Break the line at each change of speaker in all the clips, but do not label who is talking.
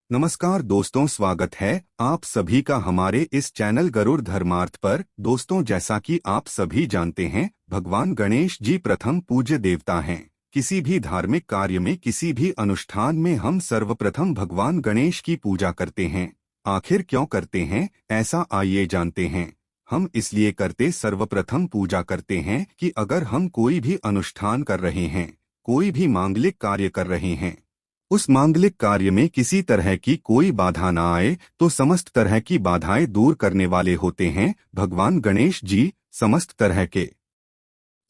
नमस्कार दोस्तों, स्वागत है आप सभी का हमारे इस चैनल गरुड़ धर्मार्थ पर। दोस्तों, जैसा कि आप सभी जानते हैं, भगवान गणेश जी प्रथम पूज्य देवता हैं। किसी भी धार्मिक कार्य में, किसी भी अनुष्ठान में हम सर्वप्रथम भगवान गणेश की पूजा करते हैं। आखिर क्यों करते हैं, ऐसा आइए जानते हैं। हम इसलिए करते सर्वप्रथम पूजा करते हैं कि अगर हम कोई भी अनुष्ठान कर रहे हैं, कोई भी मांगलिक कार्य कर रहे हैं, उस मांगलिक कार्य में किसी तरह की कोई बाधा ना आए, तो समस्त तरह की बाधाएं दूर करने वाले होते हैं भगवान गणेश जी। समस्त तरह के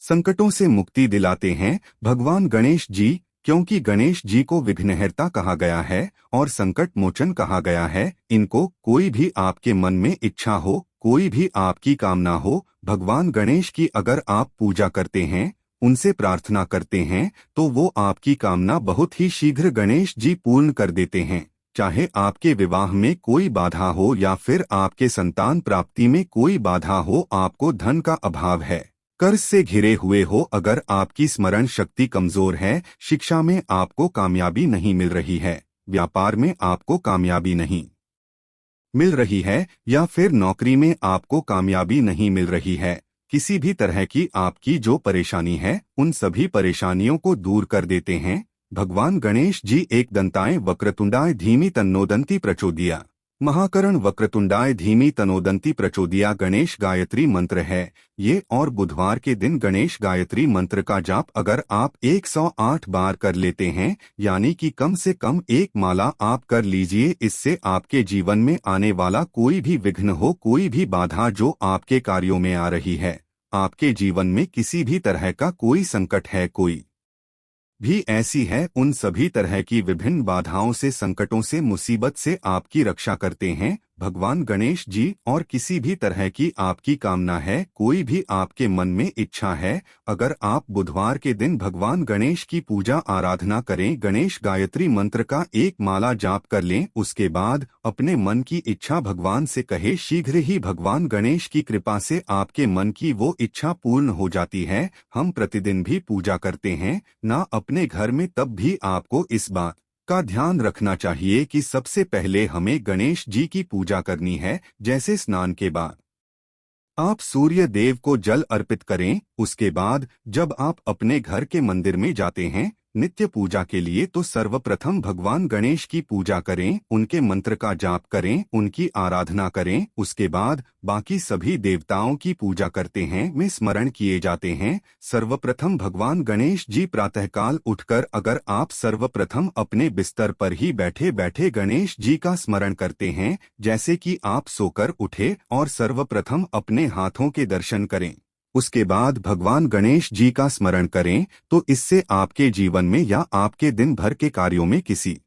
संकटों से मुक्ति दिलाते हैं भगवान गणेश जी, क्योंकि गणेश जी को विघ्नहर्ता कहा गया है और संकट मोचन कहा गया है। इनको कोई भी आपके मन में इच्छा हो, कोई भी आपकी कामना हो, भगवान गणेश की अगर आप पूजा करते हैं, उनसे प्रार्थना करते हैं, तो वो आपकी कामना बहुत ही शीघ्र गणेश जी पूर्ण कर देते हैं। चाहे आपके विवाह में कोई बाधा हो या फिर आपके संतान प्राप्ति में कोई बाधा हो, आपको धन का अभाव है, कर्ज से घिरे हुए हो, अगर आपकी स्मरण शक्ति कमजोर है, शिक्षा में आपको कामयाबी नहीं मिल रही है, व्यापार में आपको कामयाबी नहीं मिल रही है, या फिर नौकरी में आपको कामयाबी नहीं मिल रही है, किसी भी तरह की आपकी जो परेशानी है, उन सभी परेशानियों को दूर कर देते हैं भगवान गणेश जी। एक दंताय वक्रतुंडाय धीमी तन्नोदंती प्रचोदिया, महाकरण वक्रतुंडाय धीमी तनोदंती प्रचोदिया गणेश गायत्री मंत्र है ये। और बुधवार के दिन गणेश गायत्री मंत्र का जाप अगर आप 108 बार कर लेते हैं, यानी कि कम से कम एक माला आप कर लीजिए, इससे आपके जीवन में आने वाला कोई भी विघ्न हो, कोई भी बाधा जो आपके कार्यों में आ रही है, आपके जीवन में किसी भी तरह का कोई संकट है, कोई भी ऐसी है, उन सभी तरह की विभिन्न बाधाओं से, संकटों से, मुसीबत से आपकी रक्षा करते हैं भगवान गणेश जी। और किसी भी तरह की आपकी कामना है, कोई भी आपके मन में इच्छा है, अगर आप बुधवार के दिन भगवान गणेश की पूजा आराधना करें, गणेश गायत्री मंत्र का एक माला जाप कर लें, उसके बाद अपने मन की इच्छा भगवान से कहे, शीघ्र ही भगवान गणेश की कृपा से आपके मन की वो इच्छा पूर्ण हो जाती है। हम प्रतिदिन भी पूजा करते हैं ना अपने घर में, तब भी आपको इस बात का ध्यान रखना चाहिए कि सबसे पहले हमें गणेश जी की पूजा करनी है। जैसे स्नान के बाद आप सूर्य देव को जल अर्पित करें, उसके बाद जब आप अपने घर के मंदिर में जाते हैं नित्य पूजा के लिए, तो सर्वप्रथम भगवान गणेश की पूजा करें, उनके मंत्र का जाप करें, उनकी आराधना करें। उसके बाद बाकी सभी देवताओं की पूजा करते हैं, में स्मरण किए जाते हैं। सर्वप्रथम भगवान गणेश जी प्रातःकाल उठकर अगर आप सर्वप्रथम अपने बिस्तर पर ही बैठे बैठे गणेश जी का स्मरण करते हैं, जैसे कि आप सोकर उठे और सर्वप्रथम अपने हाथों के दर्शन करें, उसके बाद भगवान गणेश जी का स्मरण करें, तो इससे आपके जीवन में या आपके दिन भर के कार्यों में किसी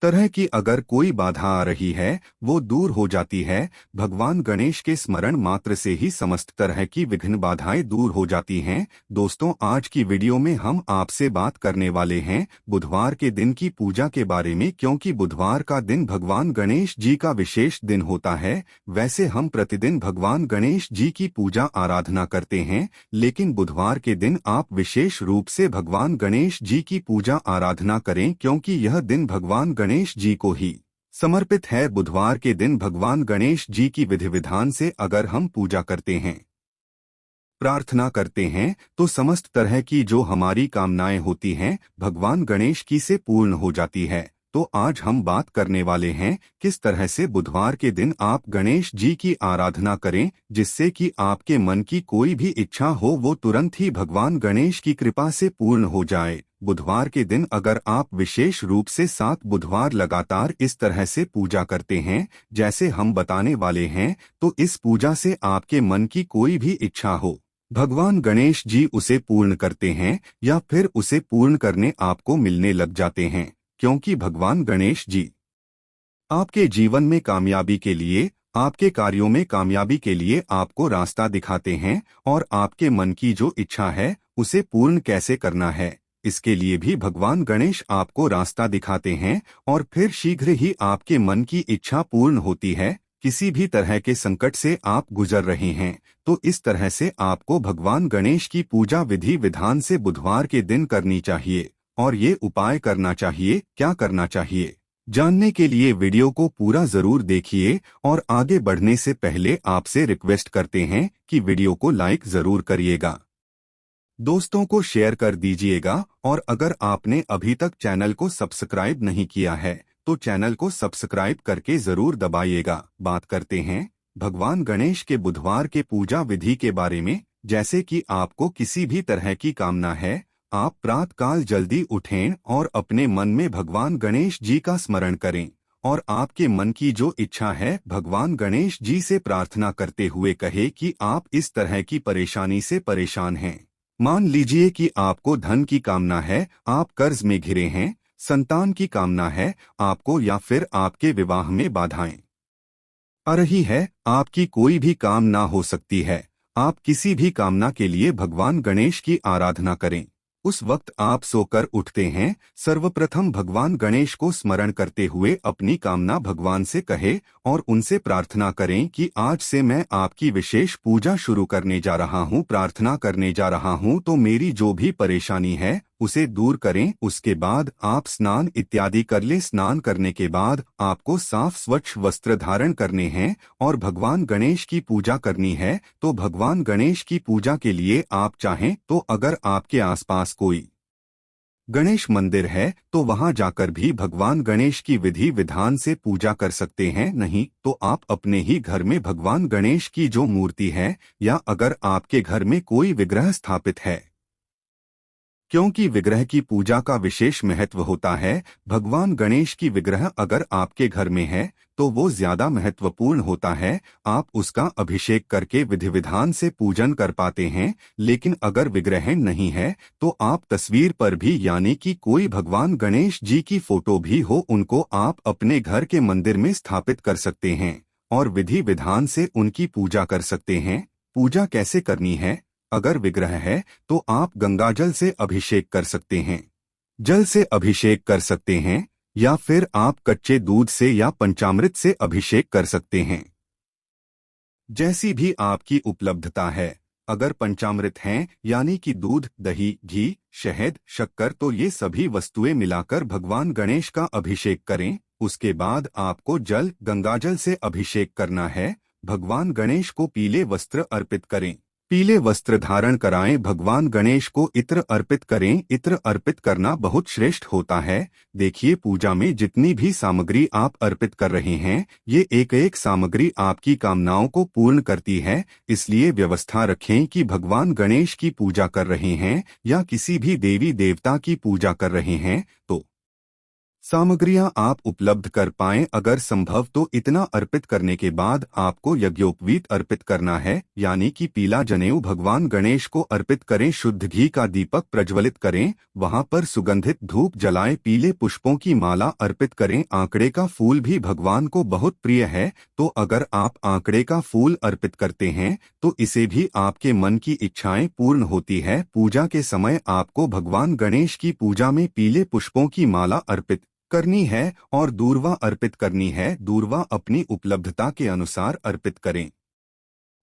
तरह की अगर कोई बाधा आ रही है, वो दूर हो जाती है। भगवान गणेश के स्मरण मात्र से ही समस्त तरह की विघ्न बाधाएं दूर हो जाती हैं। दोस्तों, आज की वीडियो में हम आपसे बात करने वाले हैं बुधवार के दिन की पूजा के बारे में, क्योंकि बुधवार का दिन भगवान गणेश जी का विशेष दिन होता है। वैसे हम प्रतिदिन भगवान गणेश जी की पूजा आराधना करते हैं, लेकिन बुधवार के दिन आप विशेष रूप से भगवान गणेश जी की पूजा आराधना करें, क्योंकि यह दिन भगवान गणेश जी को ही समर्पित है। बुधवार के दिन भगवान गणेश जी की विधि विधान से अगर हम पूजा करते हैं, प्रार्थना करते हैं, तो समस्त तरह की जो हमारी कामनाएं होती हैं भगवान गणेश की से पूर्ण हो जाती है। तो आज हम बात करने वाले हैं किस तरह से बुधवार के दिन आप गणेश जी की आराधना करें, जिससे कि आपके मन की कोई भी इच्छा हो वो तुरंत ही भगवान गणेश की कृपा से पूर्ण हो जाए। बुधवार के दिन अगर आप विशेष रूप से 7 बुधवार लगातार इस तरह से पूजा करते हैं जैसे हम बताने वाले हैं, तो इस पूजा से आपके मन की कोई भी इच्छा हो, भगवान गणेश जी उसे पूर्ण करते हैं, या फिर उसे पूर्ण करने आपको मिलने लग जाते हैं, क्योंकि भगवान गणेश जी आपके जीवन में कामयाबी के लिए, आपके कार्यों में कामयाबी के लिए आपको रास्ता दिखाते हैं, और आपके मन की जो इच्छा है उसे पूर्ण कैसे करना है, इसके लिए भी भगवान गणेश आपको रास्ता दिखाते हैं, और फिर शीघ्र ही आपके मन की इच्छा पूर्ण होती है। किसी भी तरह के संकट से आप गुजर रहे हैं, तो इस तरह से आपको भगवान गणेश की पूजा विधि विधान से बुधवार के दिन करनी चाहिए। और ये उपाय करना चाहिए, क्या करना चाहिए, जानने के लिए वीडियो को पूरा जरूर देखिए और आगे बढ़ने से पहले आपसे रिक्वेस्ट करते हैं कि वीडियो को लाइक जरूर करिएगा, दोस्तों को शेयर कर दीजिएगा और अगर आपने अभी तक चैनल को सब्सक्राइब नहीं किया है तो चैनल को सब्सक्राइब करके जरूर दबाइएगा। बात करते हैं भगवान गणेश के बुधवार के पूजा विधि के बारे में। जैसे कि आपको किसी भी तरह की कामना है, आप प्रातःकाल जल्दी उठें और अपने मन में भगवान गणेश जी का स्मरण करें और आपके मन की जो इच्छा है भगवान गणेश जी से प्रार्थना करते हुए कहे कि आप इस तरह की परेशानी से परेशान हैं। मान लीजिए कि आपको धन की कामना है, आप कर्ज में घिरे हैं, संतान की कामना है आपको, या फिर आपके विवाह में बाधाएं आ रही है, आपकी कोई भी काम ना हो सकती है। आप किसी भी कामना के लिए भगवान गणेश की आराधना करें। उस वक्त आप सोकर उठते हैं, सर्वप्रथम भगवान गणेश को स्मरण करते हुए अपनी कामना भगवान से कहे और उनसे प्रार्थना करें कि आज से मैं आपकी विशेष पूजा शुरू करने जा रहा हूं, प्रार्थना करने जा रहा हूं, तो मेरी जो भी परेशानी है उसे दूर करें। उसके बाद आप स्नान इत्यादि कर ले। स्नान करने के बाद आपको साफ स्वच्छ वस्त्र धारण करने हैं और भगवान गणेश की पूजा करनी है। तो भगवान गणेश की पूजा के लिए आप चाहें तो अगर आपके आसपास कोई गणेश मंदिर है तो वहां जाकर भी भगवान गणेश की विधि विधान से पूजा कर सकते हैं। नहीं तो आप अपने ही घर में भगवान गणेश की जो मूर्ति है या अगर आपके घर में कोई विग्रह स्थापित है, क्योंकि विग्रह की पूजा का विशेष महत्व होता है। भगवान गणेश की विग्रह अगर आपके घर में है तो वो ज्यादा महत्वपूर्ण होता है। आप उसका अभिषेक करके विधि विधान से पूजन कर पाते हैं। लेकिन अगर विग्रह नहीं है तो आप तस्वीर पर भी, यानी कि कोई भगवान गणेश जी की फोटो भी हो, उनको आप अपने घर के मंदिर में स्थापित कर सकते हैं और विधि विधान से उनकी पूजा कर सकते हैं। पूजा कैसे करनी है? अगर विग्रह है तो आप गंगाजल से अभिषेक कर सकते हैं, जल से अभिषेक कर सकते हैं, या फिर आप कच्चे दूध से या पंचामृत से अभिषेक कर सकते हैं, जैसी भी आपकी उपलब्धता है। अगर पंचामृत हैं यानी कि दूध, दही, घी, शहद, शक्कर, तो ये सभी वस्तुएं मिलाकर भगवान गणेश का अभिषेक करें। उसके बाद आपको गंगाजल से अभिषेक करना है। भगवान गणेश को पीले वस्त्र अर्पित करें, पीले वस्त्र धारण कराएं। भगवान गणेश को इत्र अर्पित करें। इत्र अर्पित करना बहुत श्रेष्ठ होता है। देखिए, पूजा में जितनी भी सामग्री आप अर्पित कर रहे हैं, ये एक एक सामग्री आपकी कामनाओं को पूर्ण करती है। इसलिए व्यवस्था रखें कि भगवान गणेश की पूजा कर रहे हैं या किसी भी देवी देवता की पूजा कर रहे हैं तो सामग्रियां आप उपलब्ध कर पाएं। अगर संभव तो इतना अर्पित करने के बाद आपको यज्ञोपवीत अर्पित करना है, यानी कि पीला जनेऊ भगवान गणेश को अर्पित करें। शुद्ध घी का दीपक प्रज्वलित करें, वहां पर सुगंधित धूप जलाएं, पीले पुष्पों की माला अर्पित करें। आंकड़े का फूल भी भगवान को बहुत प्रिय है, तो अगर आप आंकड़े का फूल अर्पित करते हैं तो इसे भी आपके मन की इच्छाएं पूर्ण होती है। पूजा के समय आपको भगवान गणेश की पूजा में पीले पुष्पों की माला अर्पित करनी है और दूर्वा अर्पित करनी है। दूर्वा अपनी उपलब्धता के अनुसार अर्पित करें।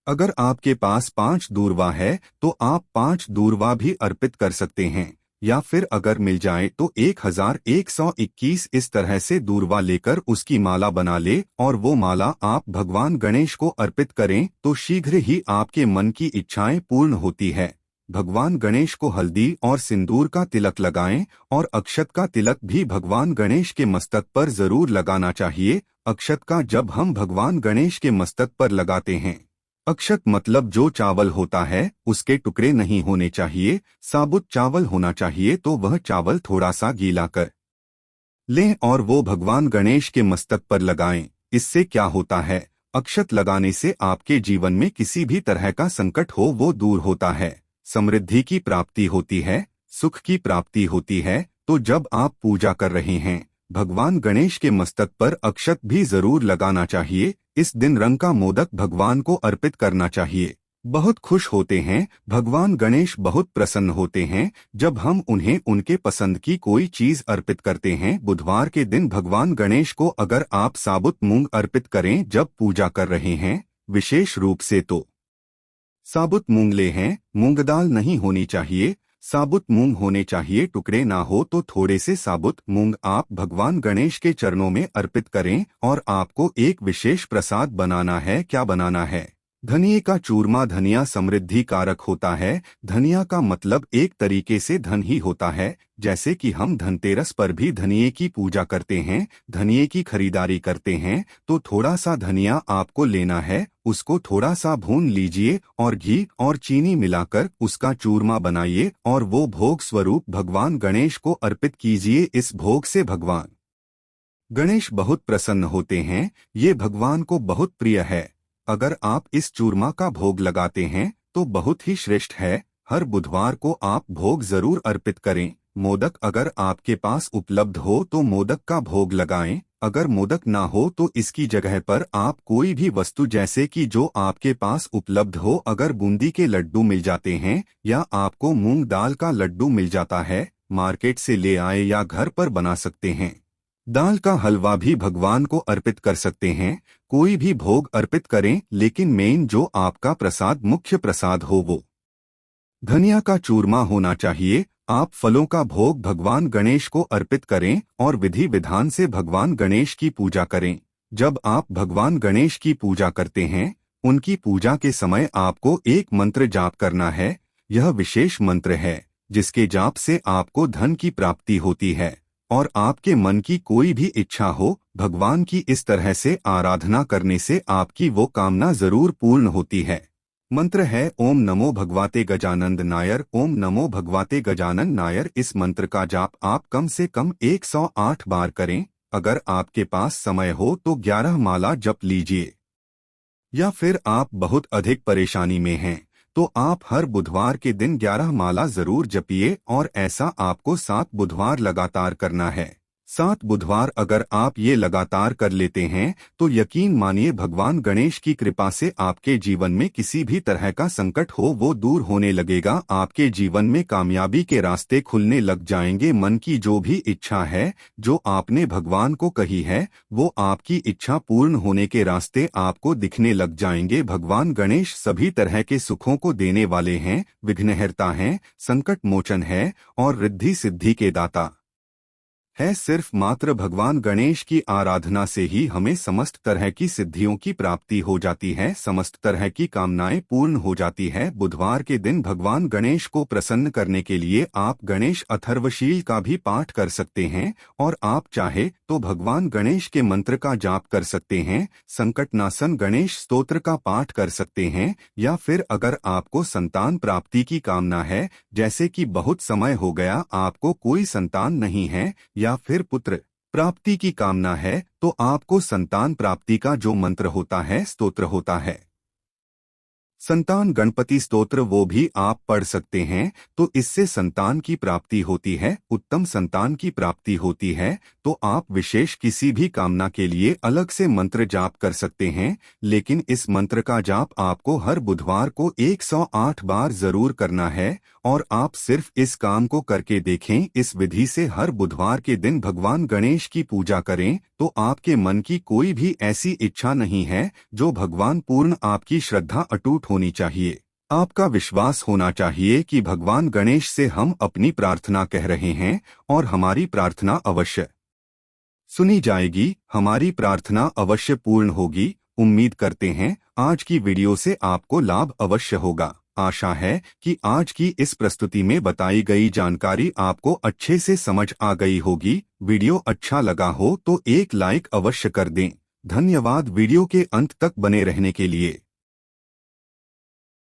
अगर आपके पास 5 दूर्वा है तो आप 5 दूर्वा भी अर्पित कर सकते हैं, या फिर अगर मिल जाए तो 1121 इस तरह से दूर्वा लेकर उसकी माला बना ले और वो माला आप भगवान गणेश को अर्पित करें तो शीघ्र ही आपके मन की इच्छाएं पूर्ण होती है। भगवान गणेश को हल्दी और सिंदूर का तिलक लगाएं और अक्षत का तिलक भी भगवान गणेश के मस्तक पर जरूर लगाना चाहिए। अक्षत का जब हम भगवान गणेश के मस्तक पर लगाते हैं, अक्षत मतलब जो चावल होता है उसके टुकड़े नहीं होने चाहिए, साबुत चावल होना चाहिए। तो वह चावल थोड़ा सा गीला कर लें और वो भगवान गणेश के मस्तक पर लगाएं। इससे क्या होता है, अक्षत लगाने से आपके जीवन में किसी भी तरह का संकट हो वो दूर होता है, समृद्धि की प्राप्ति होती है, सुख की प्राप्ति होती है। तो जब आप पूजा कर रहे हैं, भगवान गणेश के मस्तक पर अक्षत भी जरूर लगाना चाहिए। इस दिन रंग का मोदक भगवान को अर्पित करना चाहिए। बहुत खुश होते हैं, भगवान गणेश बहुत प्रसन्न होते हैं जब हम उन्हें उनके पसंद की कोई चीज अर्पित करते हैं। बुधवार के दिन भगवान गणेश को अगर आप साबुत मूंग अर्पित करें जब पूजा कर रहे हैं, विशेष रूप से तो साबुत मूंग ले हैं, मूंग दाल नहीं होनी चाहिए। साबुत मूंग होने चाहिए, टुकड़े ना हो तो थोड़े से साबुत मूंग आप भगवान गणेश के चरणों में अर्पित करें। और आपको एक विशेष प्रसाद बनाना है। क्या बनाना है? धनिये का चूरमा। धनिया समृद्धि कारक होता है। धनिया का मतलब एक तरीके से धन ही होता है। जैसे कि हम धनतेरस पर भी धनिये की पूजा करते हैं, धनिये की खरीदारी करते हैं, तो थोड़ा सा धनिया आपको लेना है, उसको थोड़ा सा भून लीजिए और घी और चीनी मिलाकर उसका चूरमा बनाइए और वो भोग स्वरूप भगवान गणेश को अर्पित कीजिए। इस भोग से भगवान गणेश बहुत प्रसन्न होते हैं। ये भगवान को बहुत प्रिय है। अगर आप इस चूरमा का भोग लगाते हैं तो बहुत ही श्रेष्ठ है। हर बुधवार को आप भोग जरूर अर्पित करें। मोदक अगर आपके पास उपलब्ध हो तो मोदक का भोग लगाएं। अगर मोदक ना हो तो इसकी जगह पर आप कोई भी वस्तु जैसे कि जो आपके पास उपलब्ध हो, अगर बूंदी के लड्डू मिल जाते हैं या आपको मूंग दाल का लड्डू मिल जाता है, मार्केट से ले आए या घर पर बना सकते हैं। दाल का हलवा भी भगवान को अर्पित कर सकते हैं। कोई भी भोग अर्पित करें, लेकिन मेन जो आपका प्रसाद मुख्य प्रसाद हो वो धनिया का चूरमा होना चाहिए। आप फलों का भोग भगवान गणेश को अर्पित करें और विधि विधान से भगवान गणेश की पूजा करें। जब आप भगवान गणेश की पूजा करते हैं, उनकी पूजा के समय आपको एक मंत्र जाप करना है। यह विशेष मंत्र है जिसके जाप से आपको धन की प्राप्ति होती है और आपके मन की कोई भी इच्छा हो, भगवान की इस तरह से आराधना करने से आपकी वो कामना जरूर पूर्ण होती है। मंत्र है ओम नमो भगवते गजानन नायर। ओम नमो भगवते गजानन नायर। इस मंत्र का जाप आप कम से कम 108 बार करें। अगर आपके पास समय हो तो 11 माला जप लीजिए। या फिर आप बहुत अधिक परेशानी में हैं तो आप हर बुधवार के दिन 11 माला जरूर जपिए और ऐसा आपको 7 बुधवार लगातार करना है। 7 बुधवार अगर आप ये लगातार कर लेते हैं तो यकीन मानिए भगवान गणेश की कृपा से आपके जीवन में किसी भी तरह का संकट हो वो दूर होने लगेगा। आपके जीवन में कामयाबी के रास्ते खुलने लग जाएंगे। मन की जो भी इच्छा है, जो आपने भगवान को कही है, वो आपकी इच्छा पूर्ण होने के रास्ते आपको दिखने लग जाएंगे। भगवान गणेश सभी तरह के सुखों को देने वाले हैं, विघ्नहर्ता हैं, संकट मोचन है और रिद्धि सिद्धि के दाता है। सिर्फ मात्र भगवान गणेश की आराधना से ही हमें समस्त तरह की सिद्धियों की प्राप्ति हो जाती है, समस्त तरह की कामनाएं पूर्ण हो जाती है। बुधवार के दिन भगवान गणेश को प्रसन्न करने के लिए आप गणेश अथर्वशील का भी पाठ कर सकते हैं और आप चाहे तो भगवान गणेश के मंत्र का जाप कर सकते हैं, संकटनाशन गणेश स्तोत्र का पाठ कर सकते हैं। या फिर अगर आपको संतान प्राप्ति की कामना है, जैसे कि बहुत समय हो गया आपको कोई संतान नहीं है, या फिर पुत्र प्राप्ति की कामना है, तो आपको संतान प्राप्ति का जो मंत्र होता है, स्तोत्र होता है, संतान गणपति स्तोत्र, वो भी आप पढ़ सकते हैं। तो इससे संतान की प्राप्ति होती है, उत्तम संतान की प्राप्ति होती है। तो आप विशेष किसी भी कामना के लिए अलग से मंत्र जाप कर सकते हैं, लेकिन इस मंत्र का जाप आपको हर बुधवार को 108 बार जरूर करना है। और आप सिर्फ इस काम को करके देखें। इस विधि से हर बुधवार के दिन भगवान गणेश की पूजा करें तो आपके मन की कोई भी ऐसी इच्छा नहीं है जो भगवान पूर्ण, आपकी श्रद्धा अटूट होनी चाहिए। आपका विश्वास होना चाहिए कि भगवान गणेश से हम अपनी प्रार्थना कह रहे हैं और हमारी प्रार्थना अवश्य सुनी जाएगी, हमारी प्रार्थना अवश्य पूर्ण होगी। उम्मीद करते हैं आज की वीडियो से आपको लाभ अवश्य होगा। आशा है कि आज की इस प्रस्तुति में बताई गई जानकारी आपको अच्छे से समझ आ गई होगी। वीडियो अच्छा लगा हो तो एक लाइक अवश्य कर दें। धन्यवाद वीडियो के अंत तक बने रहने के लिए।